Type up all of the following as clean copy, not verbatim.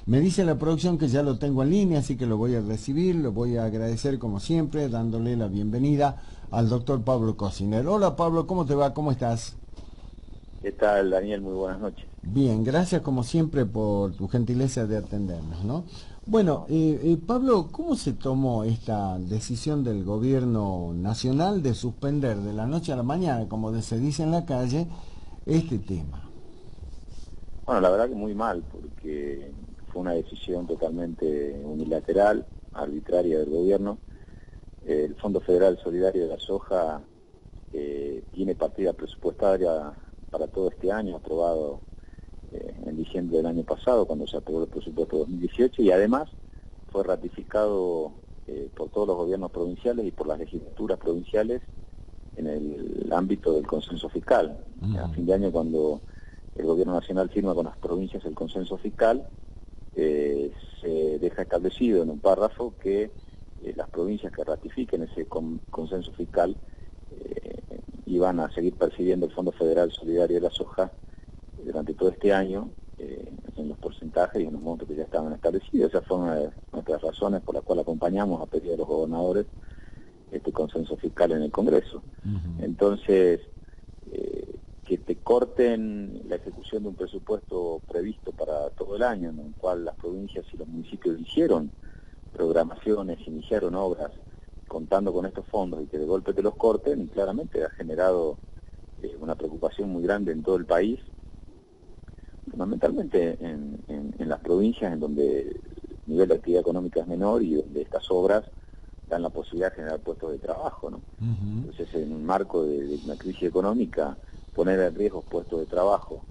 Me dice la producción que ya lo tengo en línea, así que lo voy a recibir, lo voy a agradecer como siempre, dándole la bienvenida al doctor Pablo Cosiner. Hola Pablo, ¿cómo te va? ¿Cómo estás? ¿Qué tal, Daniel? Muy buenas noches. Bien, gracias como siempre por tu gentileza de atendernos, ¿no? Bueno, No, Pablo, ¿cómo se tomó esta decisión del gobierno nacional de suspender de la noche a la mañana, como se dice en la calle, este tema? bueno, la verdad que muy mal, porque fue una decisión totalmente unilateral, arbitraria del gobierno. El Fondo Federal Solidario de la Soja tiene partida presupuestaria para todo este año, aprobado en diciembre del año pasado, cuando se aprobó el presupuesto 2018, y además fue ratificado por todos los gobiernos provinciales y por las legislaturas provinciales en el ámbito del consenso fiscal. A fin de año, cuando el gobierno nacional firma con las provincias el consenso fiscal, se deja establecido en un párrafo que las provincias que ratifiquen ese consenso fiscal iban a seguir percibiendo el Fondo Federal Solidario de la Soja durante todo este año, en los porcentajes y en los montos que ya estaban establecidos. Esas fueron una de nuestras razones por las cuales acompañamos a pedido de los gobernadores este consenso fiscal en el Congreso. Entonces, que te corten la ejecución de un presupuesto previsto para todo el año, en el cual las provincias y los municipios hicieron programaciones, iniciaron obras contando con estos fondos, y que de golpe te los corten, claramente ha generado una preocupación muy grande en todo el país, fundamentalmente en las provincias en donde el nivel de actividad económica es menor y donde estas obras dan la posibilidad de generar puestos de trabajo, ¿no? Entonces, en un marco de una crisis económica, poner en riesgo puestos de trabajo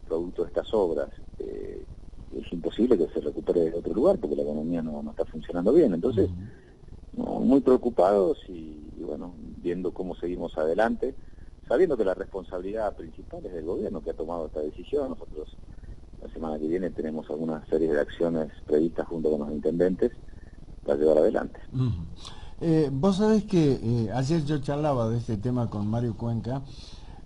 producto de estas obras, es imposible que se recupere de otro lugar, porque la economía no está funcionando bien. Entonces, no, muy preocupados y bueno, viendo cómo seguimos adelante, sabiendo que la responsabilidad principal es del gobierno que ha tomado esta decisión. Nosotros la semana que viene tenemos algunas series de acciones previstas junto con los intendentes para llevar adelante. Vos sabés que ayer yo charlaba de este tema con Mario Cuenca,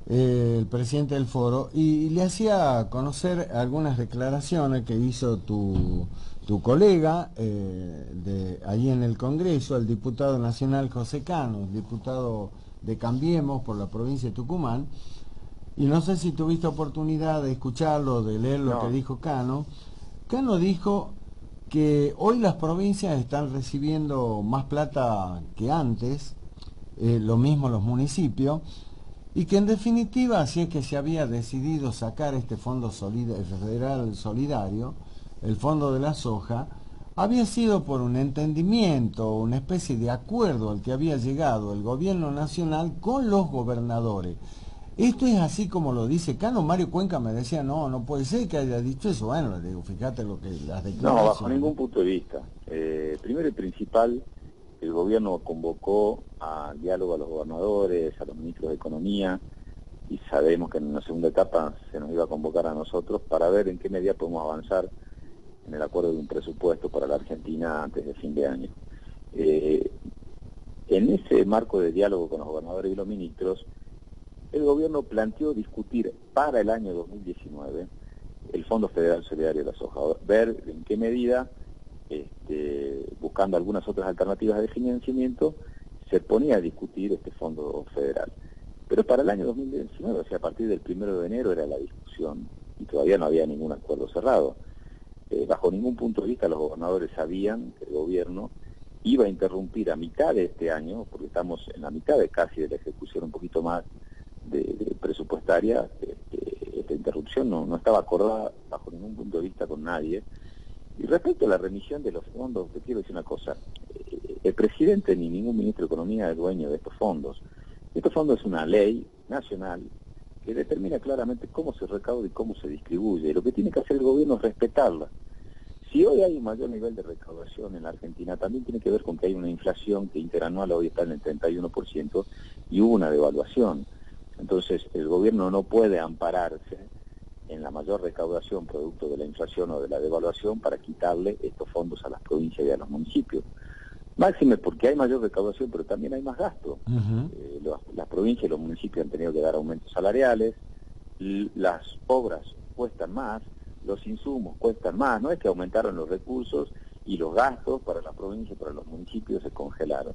el presidente del foro, y le hacía conocer algunas declaraciones que hizo tu colega ahí en el Congreso, el diputado nacional José Cano, diputado de Cambiemos por la provincia de Tucumán, y no sé si tuviste oportunidad de escucharlo, de leer lo que No, dijo Cano. Cano dijo que hoy las provincias están recibiendo más plata que antes, lo mismo los municipios, y que en definitiva, si es que se había decidido sacar este fondo federal solidario, el fondo de la soja, había sido por un entendimiento, una especie de acuerdo al que había llegado el gobierno nacional con los gobernadores. Esto es así como lo dice Cano. Mario Cuenca me decía, no, no puede ser que haya dicho eso. Bueno, le digo, fíjate lo que las no, bajo declaraciones. ningún punto de vista. Primero y principal, el gobierno convocó al diálogo a los gobernadores, a los ministros de Economía, y sabemos que en una segunda etapa se nos iba a convocar a nosotros para ver en qué medida podemos avanzar en el acuerdo de un presupuesto para la Argentina antes de fin de año. Eh, en ese marco de diálogo con los gobernadores y los ministros, el gobierno planteó discutir para el año 2019 el Fondo Federal Solidario de la Soja, ver en qué medida, buscando algunas otras alternativas de financiamiento, se ponía a discutir este fondo federal. Pero para el año 2019, o sea, a partir del 1 de enero era la discusión, y todavía no había ningún acuerdo cerrado. Bajo ningún punto de vista los gobernadores sabían que el gobierno iba a interrumpir a mitad de este año, porque estamos en la mitad de casi de la ejecución, un poquito más de presupuestaria. Esta interrupción no estaba acordada bajo ningún punto de vista con nadie. Y respecto a la remisión de los fondos, te quiero decir una cosa. El presidente ni ningún ministro de Economía es dueño de estos fondos. Estos fondos es una ley nacional que determina claramente cómo se recauda y cómo se distribuye. Y lo que tiene que hacer el gobierno es respetarla. Si hoy hay un mayor nivel de recaudación en la Argentina, también tiene que ver con que hay una inflación que interanual hoy está en el 31% y hubo una devaluación. Entonces, el gobierno no puede ampararse en la mayor recaudación producto de la inflación o de la devaluación para quitarle estos fondos a las provincias y a los municipios. Máxime porque hay mayor recaudación, pero también hay más gasto. Las provincias y los municipios han tenido que dar aumentos salariales, las obras cuestan más, los insumos cuestan más, no es que aumentaron los recursos y los gastos para la provincia, para los municipios se congelaron.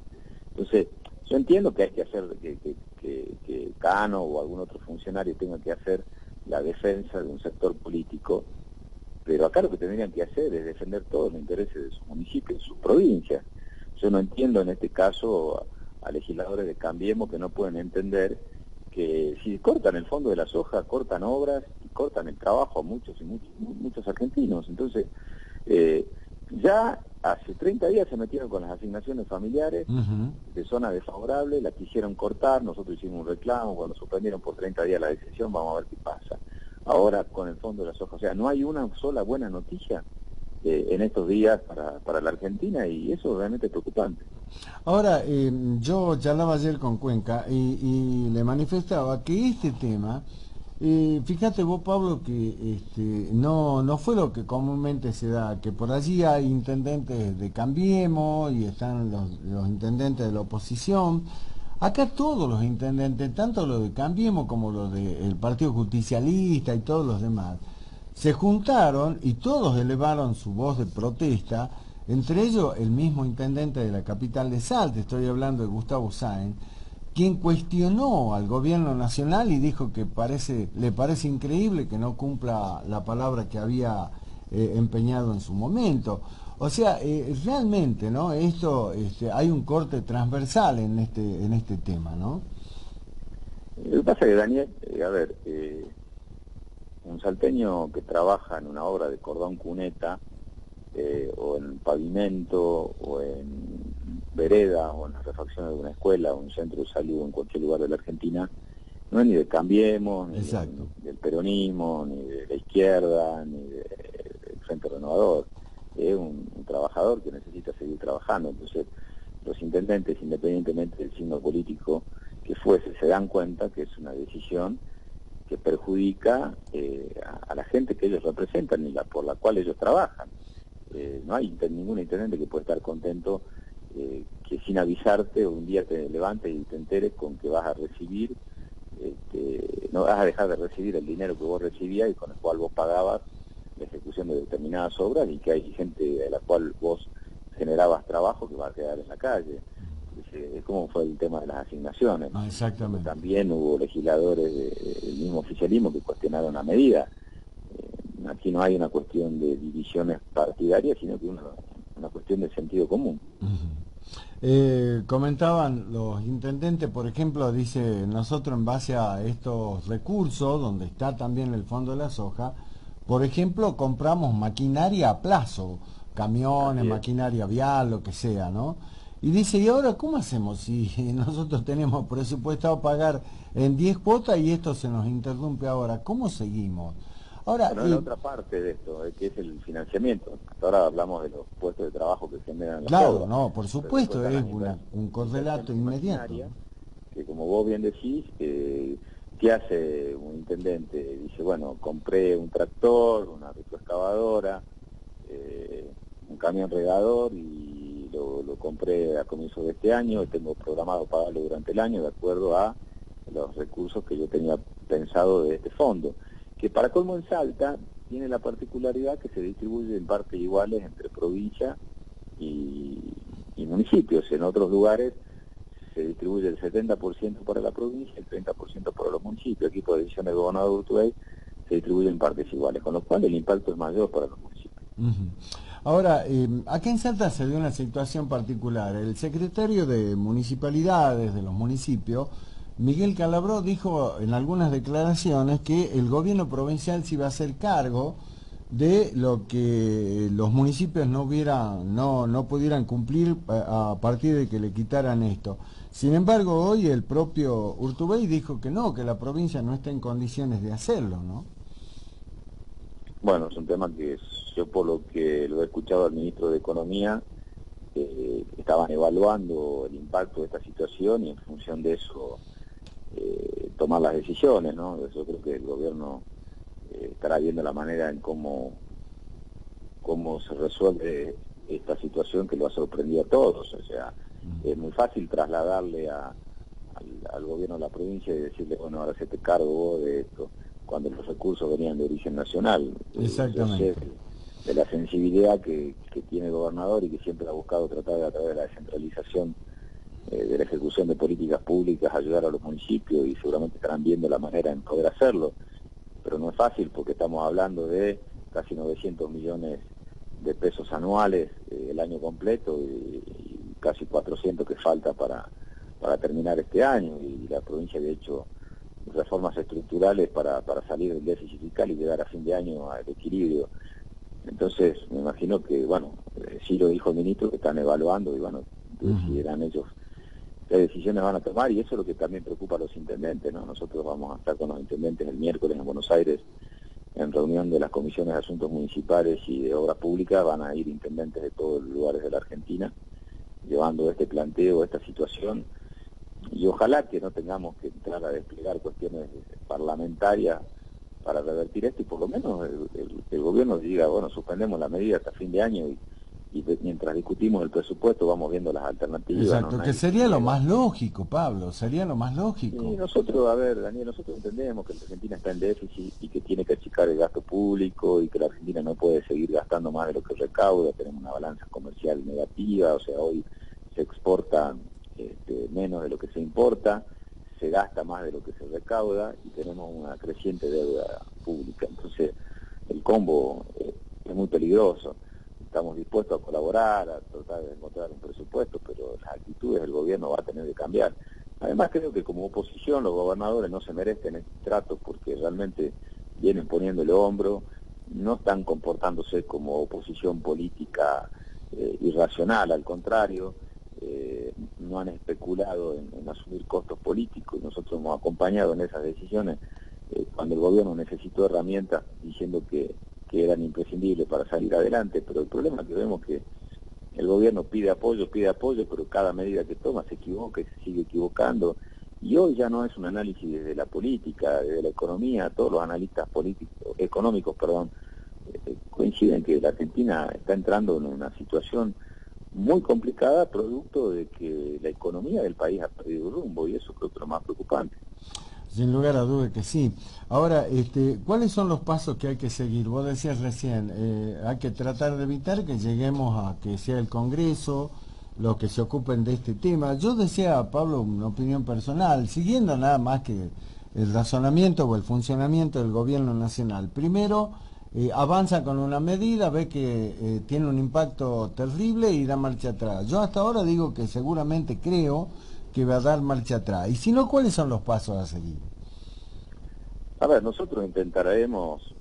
Entonces, yo entiendo que hay que hacer, que Cano o algún otro funcionario tenga que hacer la defensa de un sector político, pero acá lo que tendrían que hacer es defender todos los intereses de su municipio, de sus provincias. Yo no entiendo en este caso a legisladores de Cambiemos que no pueden entender que si cortan el fondo de la soja, cortan obras y cortan el trabajo a muchos y muchos argentinos. Entonces, ya hace 30 días se metieron con las asignaciones familiares de zona desfavorable, la quisieron cortar, nosotros hicimos un reclamo, cuando suspendieron por 30 días la decisión, vamos a ver qué pasa. Ahora con el fondo de la soja, o sea, no hay una sola buena noticia en estos días para la Argentina y eso es realmente preocupante. Ahora, yo charlaba ayer con Cuenca y le manifestaba que este tema, fíjate vos, Pablo, que no fue lo que comúnmente se da, que por allí hay intendentes de Cambiemos y están los intendentes de la oposición. Acá todos los intendentes, tanto los de Cambiemos como los del Partido Justicialista y todos los demás, se juntaron y todos elevaron su voz de protesta, entre ellos el mismo intendente de la capital de Salta, estoy hablando de Gustavo Sáenz, quien cuestionó al gobierno nacional y dijo que le parece increíble que no cumpla la palabra que había empeñado en su momento. O sea, realmente, ¿no? Esto, hay un corte transversal en este tema, ¿no? Lo que pasa es que, Daniel, un salteño que trabaja en una obra de cordón cuneta, o en pavimento, o en vereda, o en las refacciones de una escuela, o un centro de salud en cualquier lugar de la Argentina, no es ni de Cambiemos, ni del peronismo, ni de la izquierda, ni del Frente Renovador. Es un trabajador que necesita seguir trabajando. Entonces, los intendentes, independientemente del signo político que fuese, se dan cuenta que es una decisión que perjudica a la gente que ellos representan y por la cual ellos trabajan. No hay ningún intendente que pueda estar contento que sin avisarte un día te levantes y te enteres con que vas a recibir, no vas a dejar de recibir el dinero que vos recibías y con el cual vos pagabas la ejecución de determinadas obras, y que hay gente a la cual vos generabas trabajo que va a quedar en la calle. Es como fue el tema de las asignaciones. Exactamente. También hubo legisladores del mismo oficialismo que cuestionaron la medida. Aquí no hay una cuestión de divisiones partidarias, sino que una cuestión de sentido común. Comentaban los intendentes, por ejemplo, dice, nosotros en base a estos recursos, donde está también el fondo de la soja, por ejemplo, compramos maquinaria a plazo, camiones, maquinaria vial, lo que sea, ¿no? Y dice, ¿y ahora cómo hacemos si nosotros tenemos presupuestado pagar en 10 cuotas y esto se nos interrumpe ahora? ¿Cómo seguimos? Ahora, bueno, la otra parte de esto, que es el financiamiento. Hasta ahora hablamos de los puestos de trabajo que generan las claro, obras. no, por supuesto, es un correlato inmediato. Que como vos bien decís, ¿qué hace un intendente? Dice, bueno, compré un tractor, una retroexcavadora, un camión regador y lo compré a comienzos de este año y tengo programado pagarlo durante el año de acuerdo a los recursos que yo tenía pensado de este fondo, que para colmo en Salta tiene la particularidad que se distribuye en partes iguales entre provincia y municipios. En otros lugares se distribuye el 70% para la provincia y el 30% para los municipios. Aquí por decisión del gobernador de Urtubey se distribuye en partes iguales, con lo cual el impacto es mayor para los municipios. Ahora, aquí en Salta se dio una situación particular. El secretario de Municipalidades de los municipios, Miguel Calabró, dijo en algunas declaraciones que el gobierno provincial se iba a hacer cargo de lo que los municipios no pudieran cumplir a partir de que le quitaran esto. Sin embargo, hoy el propio Urtubey dijo que no, que la provincia no está en condiciones de hacerlo, ¿no? Bueno, es un tema que yo, por lo que lo he escuchado al ministro de Economía, estaban evaluando el impacto de esta situación y en función de eso tomar las decisiones, ¿no? Yo creo que el gobierno estará viendo la manera en cómo se resuelve esta situación que lo ha sorprendido a todos. O sea, es muy fácil trasladarle al gobierno de la provincia y decirle, bueno, ahora se te cargo vos de esto. cuando los recursos venían de origen nacional. Exactamente. Yo sé de la sensibilidad que tiene el gobernador y que siempre ha buscado tratar de, a través de la descentralización de la ejecución de políticas públicas, ayudar a los municipios, y seguramente estarán viendo la manera en poder hacerlo, pero no es fácil porque estamos hablando de casi 900 millones de pesos anuales el año completo y casi 400 que falta para terminar este año, y la provincia había hecho reformas estructurales para salir del déficit fiscal y llegar a fin de año al equilibrio. Entonces me imagino que, bueno, sí lo dijo el ministro, que están evaluando y bueno, decidirán ellos qué decisiones van a tomar, y eso es lo que también preocupa a los intendentes, ¿no? Nosotros vamos a estar con los intendentes el miércoles en Buenos Aires en reunión de las comisiones de asuntos municipales y de obras públicas. Van a ir intendentes de todos los lugares de la Argentina llevando este planteo, esta situación, y ojalá que no tengamos que entrar a desplegar cuestiones parlamentarias para revertir esto, y por lo menos el gobierno diga, bueno, suspendemos la medida hasta fin de año y mientras discutimos el presupuesto vamos viendo las alternativas. Exacto, ¿no? que sería lo más lógico, Pablo, sería lo más lógico. Sí, nosotros, a ver, Daniel, nosotros entendemos que la Argentina está en déficit y que tiene que achicar el gasto público y que la Argentina no puede seguir gastando más de lo que recauda. Tenemos una balanza comercial negativa, o sea, hoy se exporta menos de lo que se importa, se gasta más de lo que se recauda y tenemos una creciente deuda pública. Entonces, el combo es muy peligroso. Estamos dispuestos a colaborar, a tratar de encontrar un presupuesto, pero las actitudes del gobierno van a tener que cambiar. Además, creo que como oposición los gobernadores no se merecen este trato porque realmente vienen poniendo el hombro, no están comportándose como oposición política irracional, al contrario, no han especulado en asumir costos políticos, y nosotros hemos acompañado en esas decisiones cuando el gobierno necesitó herramientas diciendo que eran imprescindibles para salir adelante, pero el problema es que vemos que el gobierno pide apoyo, pero cada medida que toma se equivoca y se sigue equivocando, y hoy ya no es un análisis desde la política, desde la economía. Todos los analistas económicos, coinciden que la Argentina está entrando en una situación muy complicada, producto de que la economía del país ha perdido rumbo, y eso creo que es lo más preocupante. Sin lugar a dudas que sí. Ahora, ¿cuáles son los pasos que hay que seguir? Vos decías recién, hay que tratar de evitar que lleguemos a que sea el Congreso los que se ocupen de este tema. Yo decía, Pablo, una opinión personal, siguiendo nada más que el razonamiento o el funcionamiento del gobierno nacional. Primero, avanza con una medida, ve que tiene un impacto terrible y da marcha atrás. Yo hasta ahora digo que seguramente creo que va a dar marcha atrás. Y si no, ¿cuáles son los pasos a seguir? A ver, nosotros intentaremos,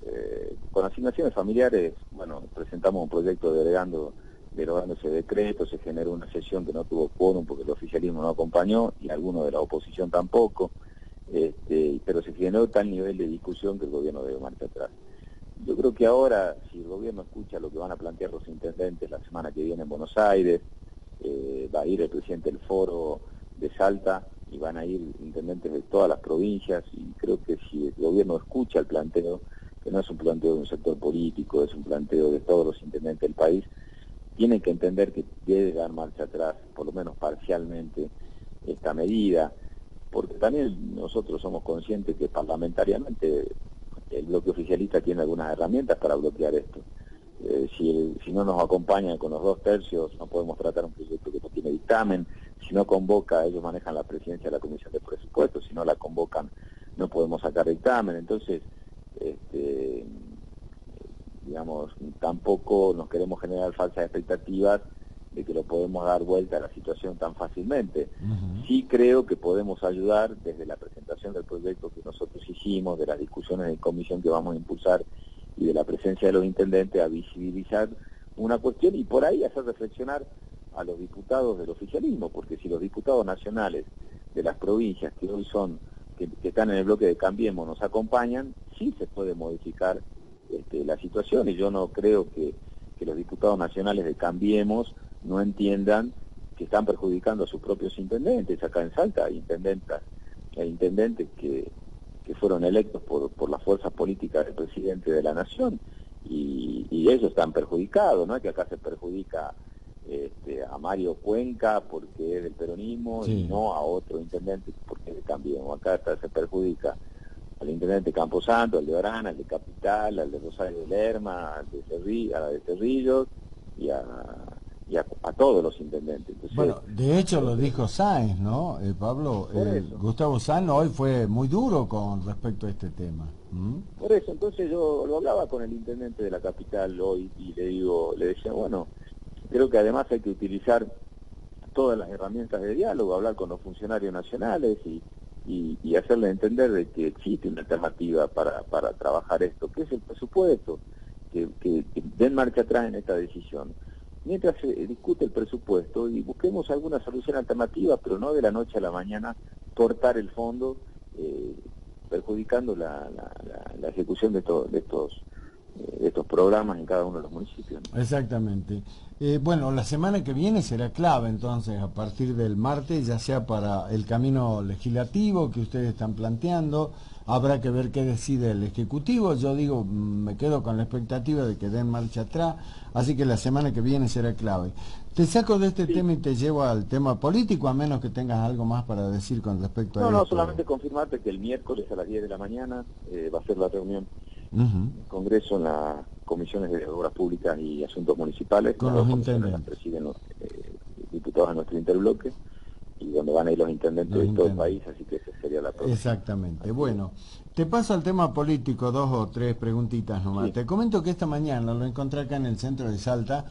con asignaciones familiares, bueno, presentamos un proyecto derogando ese decreto, se generó una sesión que no tuvo quórum porque el oficialismo no acompañó y alguno de la oposición tampoco, pero se generó tal nivel de discusión que el gobierno debe marcha atrás. Yo creo que ahora, si el gobierno escucha lo que van a plantear los intendentes la semana que viene en Buenos Aires, va a ir el presidente del foro de Salta y van a ir intendentes de todas las provincias, y creo que si el gobierno escucha el planteo, que no es un planteo de un sector político, es un planteo de todos los intendentes del país, tienen que entender que debe dar marcha atrás, por lo menos parcialmente, esta medida, porque también nosotros somos conscientes que parlamentariamente el bloque oficialista tiene algunas herramientas para bloquear esto. Si no nos acompañan con los 2/3, no podemos tratar un proyecto que no tiene dictamen. Si no convoca, ellos manejan la presidencia de la Comisión de Presupuestos. Si no la convocan, no podemos sacar dictamen. Entonces, digamos, tampoco nos queremos generar falsas expectativas de que lo podemos dar vuelta a la situación tan fácilmente. Sí creo que podemos ayudar desde la presentación del proyecto que nosotros hicimos, de las discusiones en comisión que vamos a impulsar y de la presencia de los intendentes, a visibilizar una cuestión y por ahí hacer reflexionar a los diputados del oficialismo, porque si los diputados nacionales de las provincias que hoy son, que están en el bloque de Cambiemos, nos acompañan, sí se puede modificar la situación, y yo no creo que los diputados nacionales de Cambiemos no entiendan que están perjudicando a sus propios intendentes. Acá en Salta hay intendentes que fueron electos por las fuerzas políticas del presidente de la Nación, y ellos están perjudicados. No es que acá se perjudica a Mario Cuenca porque es del peronismo, sí, y no a otro intendente porque es de Cambiemos. Acá se perjudica al intendente Camposanto, al de Orán, al de Capital, al de Rosario de Lerma, al de a la de Cerrillos y a todos los intendentes. Entonces, Bueno, de hecho lo dijo Sáenz, ¿no? Pablo, por eso. Gustavo Sáenz hoy fue muy duro con respecto a este tema. ¿Mm? Por eso, entonces yo lo hablaba con el intendente de la capital hoy y le decía, bueno, creo que además hay que utilizar todas las herramientas de diálogo, hablar con los funcionarios nacionales y hacerle entender de que existe una alternativa para trabajar esto, que es el presupuesto, que den marcha atrás en esta decisión. Mientras se discute el presupuesto y busquemos alguna solución alternativa, pero no de la noche a la mañana cortar el fondo, perjudicando la ejecución de estos programas en cada uno de los municipios, ¿no? Exactamente. Bueno, la semana que viene será clave entonces, a partir del martes, ya sea para el camino legislativo que ustedes están planteando, habrá que ver qué decide el Ejecutivo. Yo digo, me quedo con la expectativa de que den marcha atrás, así que la semana que viene será clave. Te saco de este tema y te llevo al tema político, a menos que tengas algo más para decir con respecto a esto. No, solamente confirmarte que el miércoles a las 10 de la mañana va a ser la reunión del Congreso en las comisiones de Obras Públicas y Asuntos Municipales. Con las los dos comisiones intendentes. las presiden los diputados de nuestro interbloque y donde van a ir los intendentes de todo el país, así que esa sería la próxima. Exactamente. Bueno, te paso al tema político, 2 o 3 preguntitas nomás. Sí. Te comento que esta mañana lo encontré acá en el centro de Salta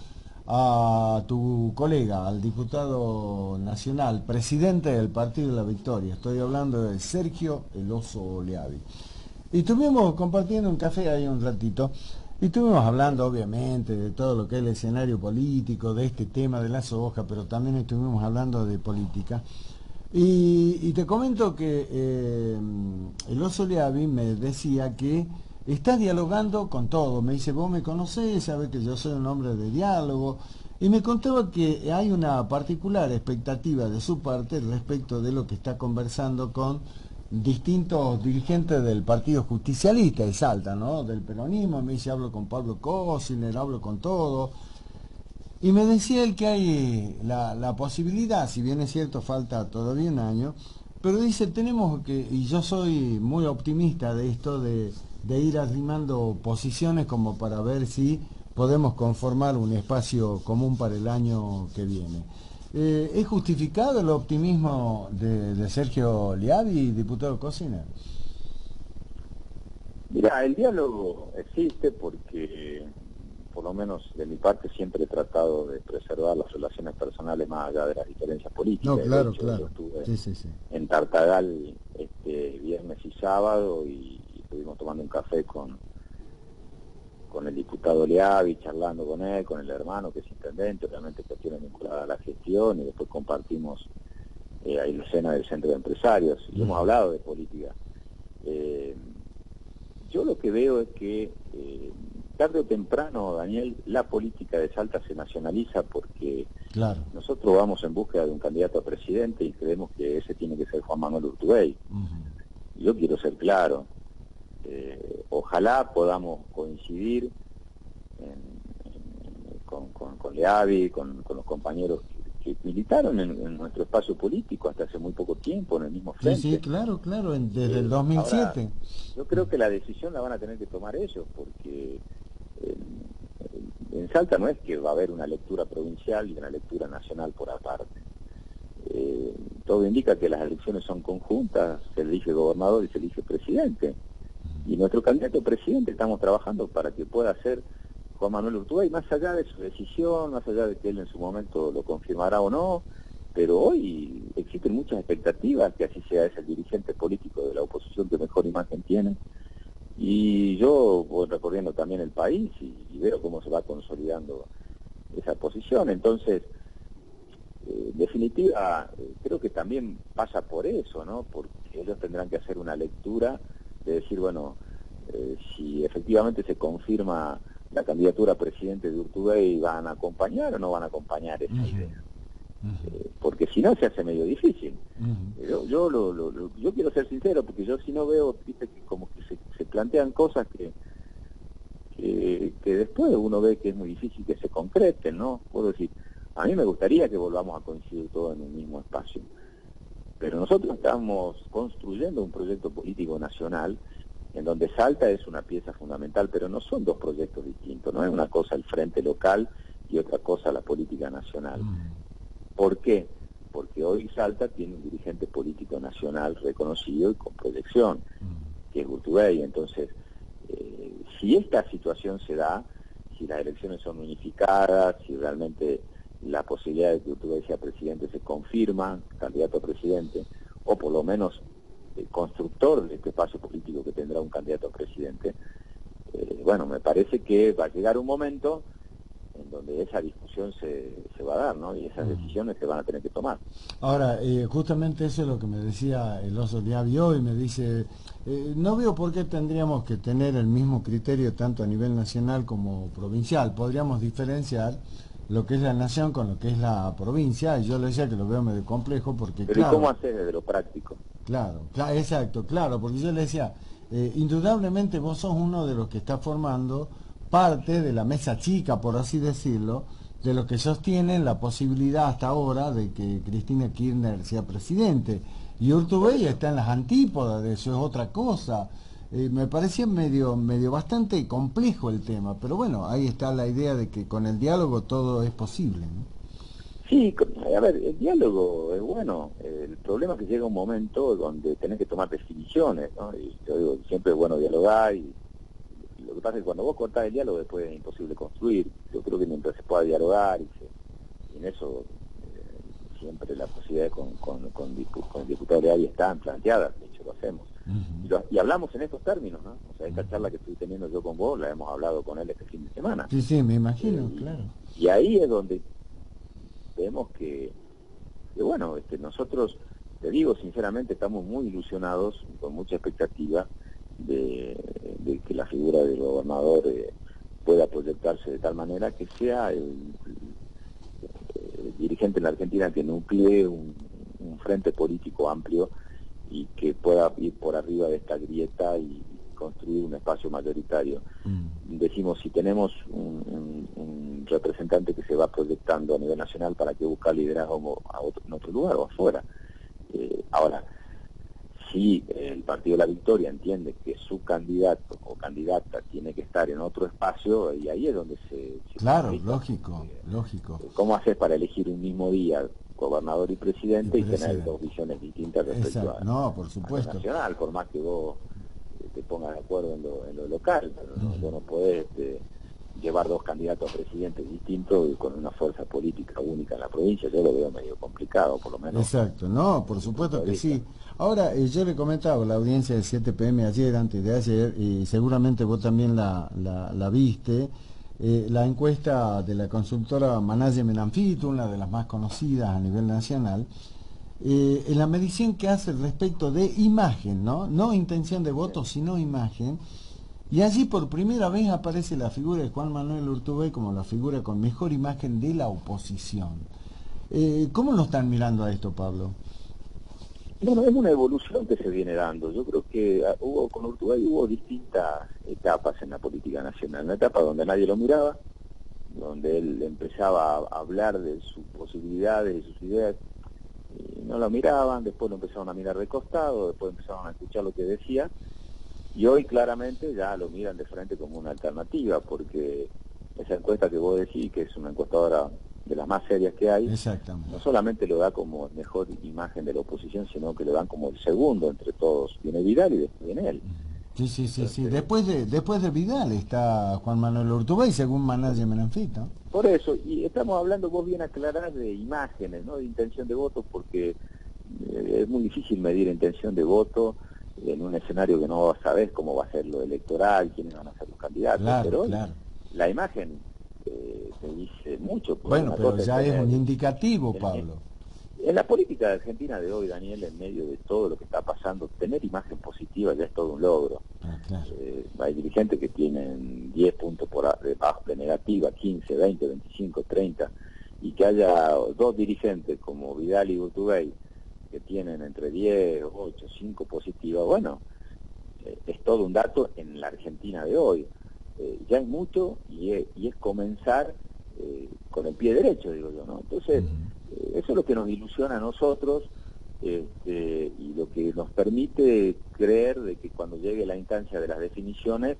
a tu colega, al diputado nacional, presidente del Partido de la Victoria. Estoy hablando de Sergio El Oso Oleavi. Y estuvimos compartiendo un café ahí un ratito. Y estuvimos hablando obviamente de todo lo que es el escenario político, de este tema de la soja, pero también estuvimos hablando de política. Y te comento que el Oso Oleavi me decía que está dialogando con todo. Me dice, vos me conocés, sabés que yo soy un hombre de diálogo. Y me contaba que hay una particular expectativa de su parte respecto de lo que está conversando con distintos dirigentes del Partido Justicialista de Salta, ¿no? Del peronismo. Me dice, hablo con Pablo Cosiner, hablo con todo. Y me decía él que hay la posibilidad, si bien es cierto, falta todavía un año, pero dice, tenemos que, y yo soy muy optimista de esto, de ir arrimando posiciones como para ver si podemos conformar un espacio común para el año que viene. ¿Es justificado el optimismo de Sergio Oleavi, diputado Cosiner? Mira, el diálogo existe porque, por lo menos de mi parte, siempre he tratado de preservar las relaciones personales más allá de las diferencias políticas. No, claro, de hecho, claro. Yo estuve Sí. en Tartagal viernes y sábado y estuvimos tomando un café con el diputado Oleavi, charlando con él, con el hermano que es intendente, obviamente cuestiones vinculadas a la gestión, y después compartimos ahí la cena del centro de empresarios y hemos hablado de política. Yo lo que veo es que tarde o temprano, Daniel, la política de Salta se nacionaliza porque Claro. nosotros vamos en búsqueda de un candidato a presidente y creemos que ese tiene que ser Juan Manuel Urtubey. Yo quiero ser claro, ojalá podamos coincidir con Leavi, con los compañeros que militaron en nuestro espacio político hasta hace muy poco tiempo en el mismo frente. Sí, claro, desde el 2007. Ahora, yo creo que la decisión la van a tener que tomar ellos, porque en Salta no es que va a haber una lectura provincial y una lectura nacional por aparte. Todo indica que las elecciones son conjuntas, se elige gobernador y se elige presidente. Y nuestro candidato a presidente estamos trabajando para que pueda ser Juan Manuel Urtubey, más allá de su decisión, más allá de que él en su momento lo confirmará o no, pero hoy existen muchas expectativas que así sea, es el dirigente político de la oposición que mejor imagen tiene. Y yo voy recorriendo también el país y veo cómo se va consolidando esa posición. Entonces, en definitiva, creo que también pasa por eso, ¿no? Porque ellos tendrán que hacer una lectura de decir, bueno, si efectivamente se confirma la candidatura a presidente de Urtubey, ¿van a acompañar o no van a acompañar esa idea? Porque si no se hace medio difícil. Yo quiero ser sincero, porque yo si no veo, viste, que como que se plantean cosas que después uno ve que es muy difícil que se concreten, ¿no? Puedo decir, a mí me gustaría que volvamos a coincidir todos en un mismo espacio, pero nosotros estamos construyendo un proyecto político nacional en donde Salta es una pieza fundamental, pero no son dos proyectos distintos, no es una cosa el frente local y otra cosa la política nacional. ¿Por qué? Porque hoy Salta tiene un dirigente político nacional reconocido y con proyección, que es Urtubey. Entonces, si esta situación se da, si las elecciones son unificadas, si realmente la posibilidad de que Urtubey sea presidente se confirma, candidato a presidente, o por lo menos constructor de este espacio político que tendrá un candidato a presidente, bueno, me parece que va a llegar un momento en donde esa discusión se va a dar, ¿no? Y esas decisiones se van a tener que tomar. Ahora, justamente eso es lo que me decía el Oso Diaby hoy, me dice, no veo por qué tendríamos que tener el mismo criterio tanto a nivel nacional como provincial, podríamos diferenciar lo que es la nación con lo que es la provincia, y yo le decía que lo veo medio complejo porque, pero claro... ¿y cómo hacer desde lo práctico? Claro, exacto, claro, porque yo le decía, indudablemente vos sos uno de los que está formando parte de la mesa chica, por así decirlo, de los que sostienen la posibilidad hasta ahora de que Cristina Kirchner sea presidente. Y Urtubey está en las antípodas de eso, es otra cosa. Me parecía medio bastante complejo el tema, pero bueno, ahí está la idea de que con el diálogo todo es posible, ¿no? Sí, a ver, el diálogo es bueno. El problema es que llega un momento donde tenés que tomar definiciones, ¿no? Y yo digo, siempre es bueno dialogar, y lo que pasa es que cuando vos cortás el diálogo después es imposible construir. Yo creo que mientras se pueda dialogar y en eso siempre las posibilidades con el diputado Leal están planteadas, de hecho lo hacemos. Y hablamos en estos términos, ¿no? O sea, esta charla que estoy teniendo yo con vos la hemos hablado con él este fin de semana. Sí, me imagino, claro. Y ahí es donde vemos que bueno, nosotros, te digo sinceramente, estamos muy ilusionados, con mucha expectativa de que la figura del gobernador pueda proyectarse de tal manera que sea el dirigente en la Argentina que nuclee un frente político amplio y que pueda ir por arriba de esta grieta y construir un espacio mayoritario. Decimos, si tenemos un representante que se va proyectando a nivel nacional, ¿para qué buscar liderazgo en otro lugar o afuera? Ahora, si el Partido de la Victoria entiende que su candidato o candidata tiene que estar en otro espacio, y ahí es donde se claro, complica. lógico. ¿Cómo haces para elegir un mismo día gobernador y presidente y tener dos visiones distintas respecto a por lo supuesto. nacional? Por más que vos te pongas de acuerdo en lo local, pero vos no podés llevar dos candidatos a presidentes distintos y con una fuerza política única en la provincia. Yo lo veo medio complicado, por lo menos. Exacto, no, por supuesto que sí. Ahora, yo le comentaba a la audiencia del 7 PM ayer, antes de ayer, y seguramente vos también la viste, la encuesta de la consultora Management Anfito, una de las más conocidas a nivel nacional, en la medición que hace respecto de imagen, no intención de voto, sino imagen, y allí por primera vez aparece la figura de Juan Manuel Urtubey como la figura con mejor imagen de la oposición. ¿Cómo lo están mirando a esto, Pablo? Bueno, es una evolución que se viene dando. Yo creo que con Urtubey hubo distintas etapas en la política nacional. Una etapa donde nadie lo miraba, donde él empezaba a hablar de sus posibilidades, de sus ideas, y no lo miraban, después lo empezaron a mirar de costado, después empezaron a escuchar lo que decía, y hoy claramente ya lo miran de frente como una alternativa, porque esa encuesta que vos decís, que es una encuestadora de las más serias que hay, no solamente lo da como mejor imagen de la oposición, sino que lo dan como el segundo entre todos. Viene Vidal y después viene él. Sí. Entonces, después de Vidal está Juan Manuel Urtubey, según Management Anfito. Por eso, y estamos hablando, vos bien aclarás, de imágenes, ¿no? De intención de voto, porque es muy difícil medir intención de voto en un escenario que no sabés cómo va a ser lo electoral, quiénes van a ser los candidatos, pero la imagen te dice mucho. Bueno, pero ya es un indicativo, Pablo. En la política argentina de hoy, Daniel, en medio de todo lo que está pasando, tener imagen positiva ya es todo un logro. Hay dirigentes que tienen 10 puntos de negativa, 15, 20, 25, 30, y que haya dos dirigentes como Vidal y Urtubey que tienen entre 10, 8, 5 positivas, bueno, es todo un dato en la Argentina de hoy. Ya es mucho y es comenzar con el pie derecho, digo yo, ¿no? Entonces, eso es lo que nos ilusiona a nosotros, y lo que nos permite creer de que cuando llegue la instancia de las definiciones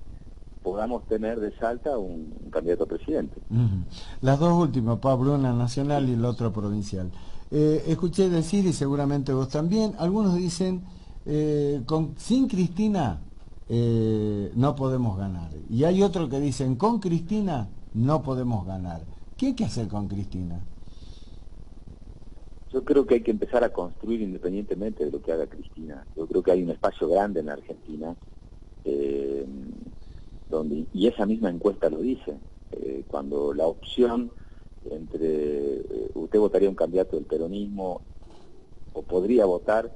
podamos tener de Salta un candidato a presidente. Las dos últimas, Pablo, una nacional y la otra provincial. Escuché decir, y seguramente vos también, algunos dicen, sin Cristina no podemos ganar. Y hay otros que dicen, con Cristina no podemos ganar. ¿Qué hay que hacer con Cristina? Yo creo que hay que empezar a construir independientemente de lo que haga Cristina. Yo creo que hay un espacio grande en la Argentina, y esa misma encuesta lo dice, cuando la opción entre usted votaría un candidato del peronismo o podría votar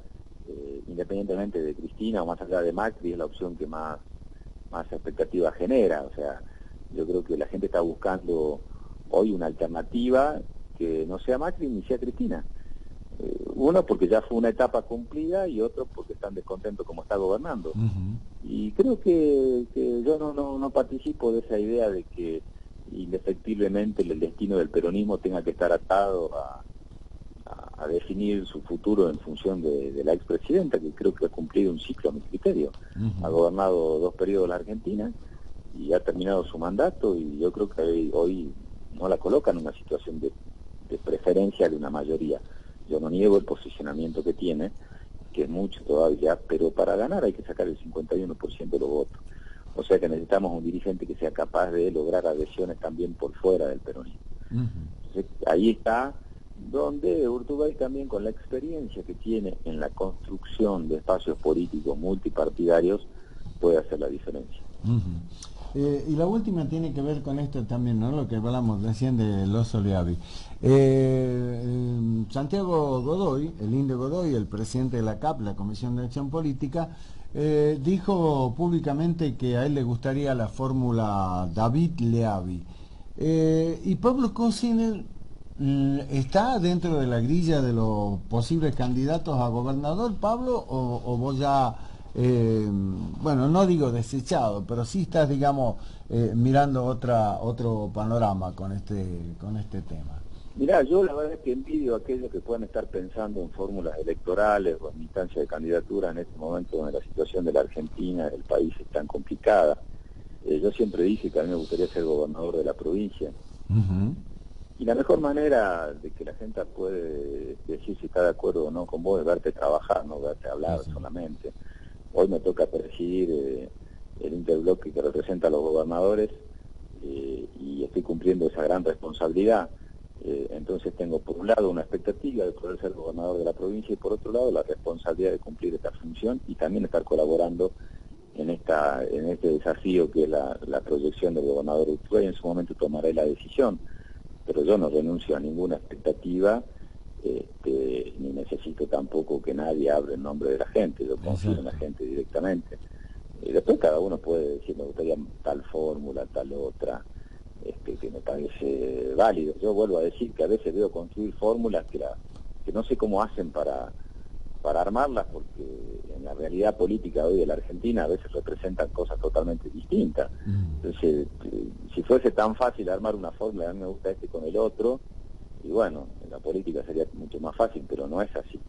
independientemente de Cristina o más allá de Macri, es la opción que más expectativa genera. O sea, yo creo que la gente está buscando hoy una alternativa que no sea Macri ni sea Cristina. Uno porque ya fue una etapa cumplida y otro porque están descontentos como está gobernando. Y creo que yo no participo de esa idea de que indefectiblemente el destino del peronismo tenga que estar atado a definir su futuro en función de la expresidenta, que creo que ha cumplido un ciclo a mi criterio. Ha gobernado 2 periodos la Argentina y ha terminado su mandato, y yo creo que hoy no la coloca en una situación de preferencia de una mayoría. Yo no niego el posicionamiento que tiene, que es mucho todavía, pero para ganar hay que sacar el 51% de los votos. O sea que necesitamos un dirigente que sea capaz de lograr adhesiones también por fuera del peronismo. Entonces, ahí está donde Urtubey también, con la experiencia que tiene en la construcción de espacios políticos multipartidarios, puede hacer la diferencia. Y la última tiene que ver con esto también, ¿no? Lo que hablamos recién de Los Oliavi. Santiago Godoy, el Indio Godoy, el presidente de la CAP, la Comisión de Acción Política, dijo públicamente que a él le gustaría la fórmula David Leavi. Y Pablo Cosiner está dentro de la grilla de los posibles candidatos a gobernador, Pablo, o vos ya, bueno, no digo desechado, pero sí estás, digamos, mirando otro panorama con este tema. Mirá, yo la verdad es que envidio a aquellos que puedan estar pensando en fórmulas electorales o en instancias de candidatura en este momento donde la situación de la Argentina, del país, es tan complicada. Yo siempre dije que a mí me gustaría ser gobernador de la provincia. Y la mejor manera de que la gente puede decir si está de acuerdo o no con vos es verte trabajar, no verte hablar solamente. Hoy me toca presidir el interbloque que representa a los gobernadores, y estoy cumpliendo esa gran responsabilidad. Entonces tengo por un lado una expectativa de poder ser gobernador de la provincia y por otro lado la responsabilidad de cumplir esta función y también estar colaborando en este desafío que es la proyección del gobernador Urtubey. En su momento tomaré la decisión, pero yo no renuncio a ninguna expectativa, ni necesito tampoco que nadie hable en nombre de la gente. Yo confío en la gente directamente. Después cada uno puede decir, me gustaría tal fórmula, tal otra, que me parece válido. Yo vuelvo a decir que a veces veo construir fórmulas que no sé cómo hacen para armarlas, porque en la realidad política hoy de la Argentina a veces representan cosas totalmente distintas. Entonces, si fuese tan fácil armar una fórmula, a mí me gusta con el otro, y bueno, en la política sería mucho más fácil, pero no es así.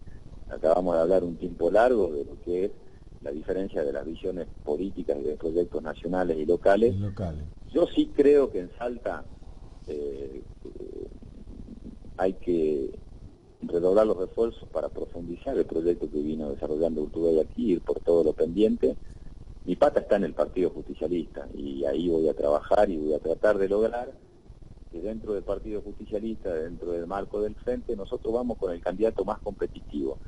Acabamos de hablar un tiempo largo de lo que es la diferencia de las visiones políticas y de proyectos nacionales y locales. Yo sí creo que en Salta hay que redoblar los esfuerzos para profundizar el proyecto que vino desarrollando Urtubey aquí, ir por todo lo pendiente. Mi pata está en el Partido Justicialista y ahí voy a trabajar y voy a tratar de lograr que dentro del Partido Justicialista, dentro del marco del Frente, nosotros vamos con el candidato más competitivo.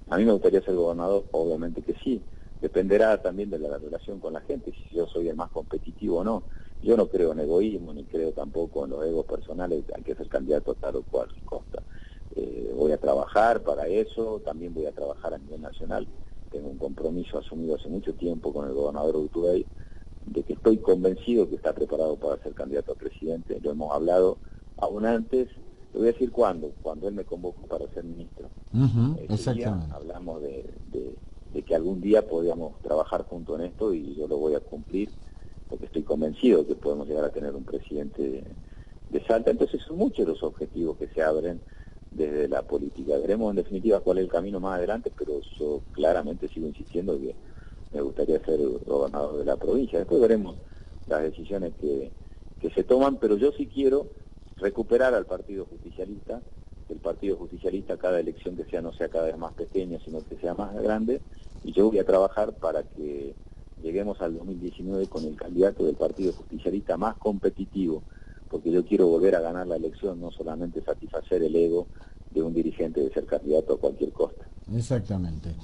A mí me gustaría ser gobernador, obviamente que sí. Dependerá también de la relación con la gente, si yo soy el más competitivo o no. Yo no creo en egoísmo, ni creo tampoco en los egos personales, hay que ser candidato a tal o cual costa. Voy a trabajar para eso, también voy a trabajar a nivel nacional. Tengo un compromiso asumido hace mucho tiempo con el gobernador Urtubey, de que estoy convencido que está preparado para ser candidato a presidente. Lo hemos hablado aún antes, le voy a decir cuando él me convocó para ser ministro. Ese día hablamos de que algún día podíamos trabajar juntos en esto y yo lo voy a cumplir, porque estoy convencido que podemos llegar a tener un presidente de Salta. Entonces son muchos los objetivos que se abren desde la política. Veremos en definitiva cuál es el camino más adelante, pero yo claramente sigo insistiendo que me gustaría ser gobernador de la provincia. Después veremos las decisiones que se toman, pero yo sí quiero recuperar al Partido Justicialista, que el Partido Justicialista cada elección que sea no sea cada vez más pequeña, sino que sea más grande, y yo voy a trabajar para que lleguemos al 2019 con el candidato del Partido Justicialista más competitivo, porque yo quiero volver a ganar la elección, no solamente satisfacer el ego de un dirigente de ser candidato a cualquier costa. Exactamente.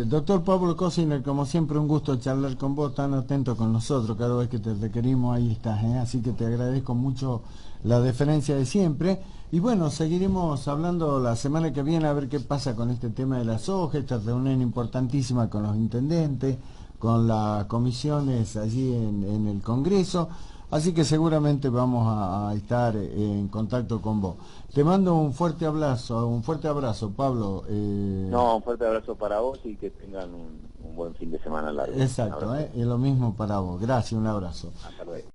Doctor Pablo Cosiner, como siempre un gusto charlar con vos, tan atento con nosotros, cada vez que te requerimos ahí estás, así que te agradezco mucho la deferencia de siempre, y bueno, seguiremos hablando la semana que viene a ver qué pasa con este tema de la soja, esta reunión importantísima con los intendentes, con las comisiones allí en el Congreso. Así que seguramente vamos a estar en contacto con vos. Te mando un fuerte abrazo, Pablo. No, un fuerte abrazo para vos y que tengan un buen fin de semana largo. Exacto, y lo mismo para vos. Gracias, un abrazo. Hasta luego.